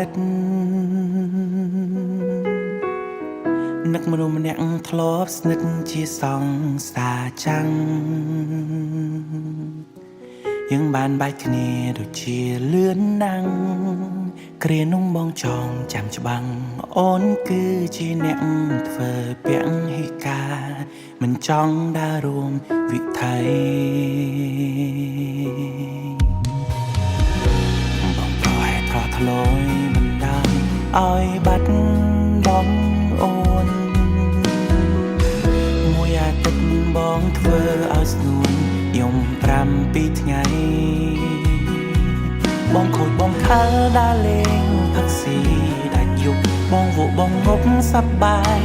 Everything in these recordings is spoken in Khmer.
តនឹកមនុស្សម្នាក់ធ្លាប់ស្និទ្ធជាសង្សារចាំងយើងបានបែកគ្នាដូចជាលឿនណាំងគ្រានោះបងចងចាំច្បាំងអូនគឺជាអ្នកធ្វើពាក់ហេកាមិនចង់ដើររួមវិថីបងប្រហែលត្រថ្លុយមិនដឹងឲ្យបាត់បងអូនមួយអាទិត្យបងធ្វើឲ្យស្នួនយំ7ថ្ងៃបងខូចបងខលដើរលេងផឹកស៊ីដាច់យប់បងវក់បងងប់សប្បាយ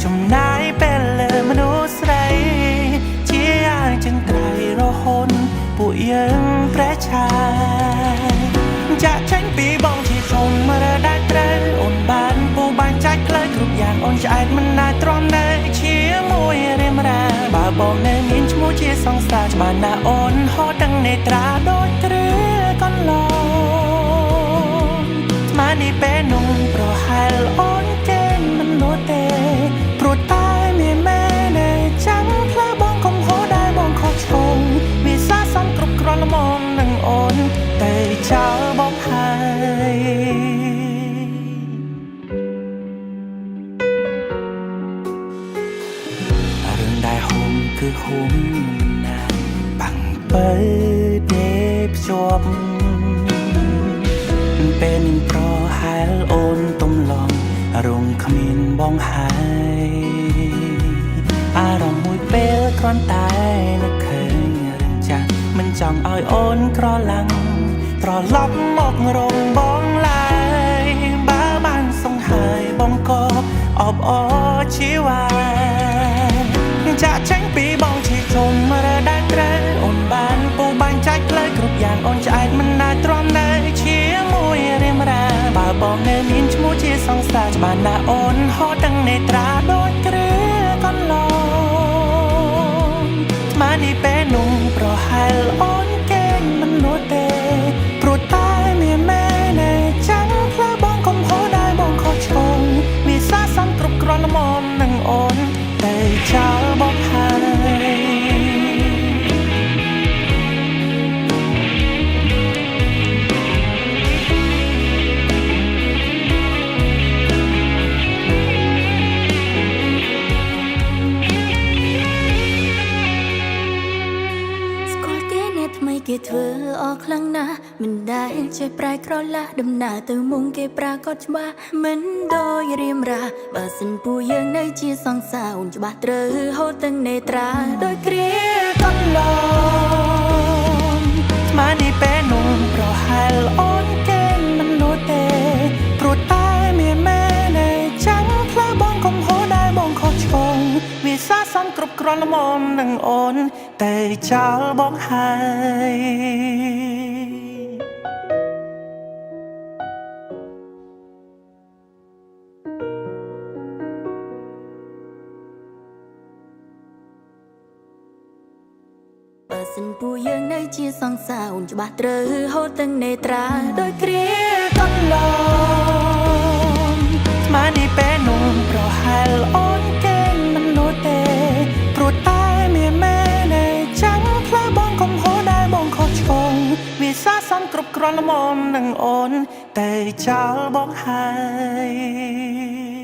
ចំណាយពេលលើមនុស្សស្រីជាយ៉ាងចឹងក្រៃរហូតពួកយើងប្រែឆាយចាក់ចេញពីបងជាជុំមើលដែលត្រូវអូនបានពូបាញ់ចាច់ផ្លូវគ្រប់យ៉ាងអូនឆ្អែតមិនណាទ្រាំនៅជាមួយរៀមរាបើបងនៅមានឈ្មោះជាសង្សារច្បាស់ណាស់អូនហត់ទាំងនេត្រាដូចគ្រឿកន្លងស្មាននេះពេលនោះប្រហែលអូនចេញមិននោះទេព្រោះតែមានមែនឯចាំផ្លូវបងកុំហូរដែរបងខុសឆ្គងវាសាសំគ្រប់គ្រាន់ល្មមនឹងអូនតែចោលបងហើយរឿងដែលហុំគឺហុំណាបាំងបើទេភ្ជាប់ពេលនឹងប្រហែលអូនទំឡងរងគ្មានបងហើយអារម្មណ៍មួយពេលគ្រាន់តែនឹកឃើញរឿងចាស់មិនចង់ឲ្យអូនក្រឡាំងត្រឡប់មករងបងឡើយបើបានសង្ហើយបងក៏អបអរជីវ៉ាចាក់ចេញពីបងជាជុំមើលដែលត្រូវអូនបានពូបាញ់ចាច់ផ្លូវគ្រប់យ៉ាងអូនឆ្អែតមិនណាទ្រាំនៅជាមួយរៀមរាបើបងនៅមានឈ្មោះជាសង្សារច្បាស់ណាស់អូនហត់ទាំងនេត្រាដូចគ្រឿកន្លងស្មាននេះពេលនោះប្រហែលអូនគេងមិននោះទេព្រោះតែមានមែនឯចាំផ្លូវបងកុំហូរដែរបងខុសឆ្គងវាសាសំគ្រប់គ្រាន់ល្មមនឹងអូនតែចោលបងហើយគេធ្វើអស់ខ្លាំងណាស់មិនដែលចេះប្រែក្រឡាដំណើរទៅមុខគេប្រាកដច្បាស់មិនដូចរៀមរាបើសិនពួកយើងនៅជាសង្សារអូនច្បាស់ត្រូវហូតទាំងនេត្រាដោយគ្រាកន្លងស្មាននេះពេលនោះប្រហែលអូនគេមិននោះទេព្រោះតែមានមែនឯចាំផ្លូវបងកុំហូរដែរបងខុសឆ្គងវាសាសំគ្រប់គ្រាន់ល្មមនឹងអូនតែចោលបងហើយបើសិនពួកយើងនៅជាសង្សារអូនច្បាស់ត្រូវហូតទាំងនេត្រាដោយគ្រាកន្លងស្មាននេះពេលនោះប្រហែលអូនគេមិននោះទេព្រោះតែមានមែនឯចាំផ្លូវបងកុំហូរដែរបងខុសឆ្គងវាសាសំគ្រប់គ្រាន់ល្មមនឹងអូនតែចោលបងហើយ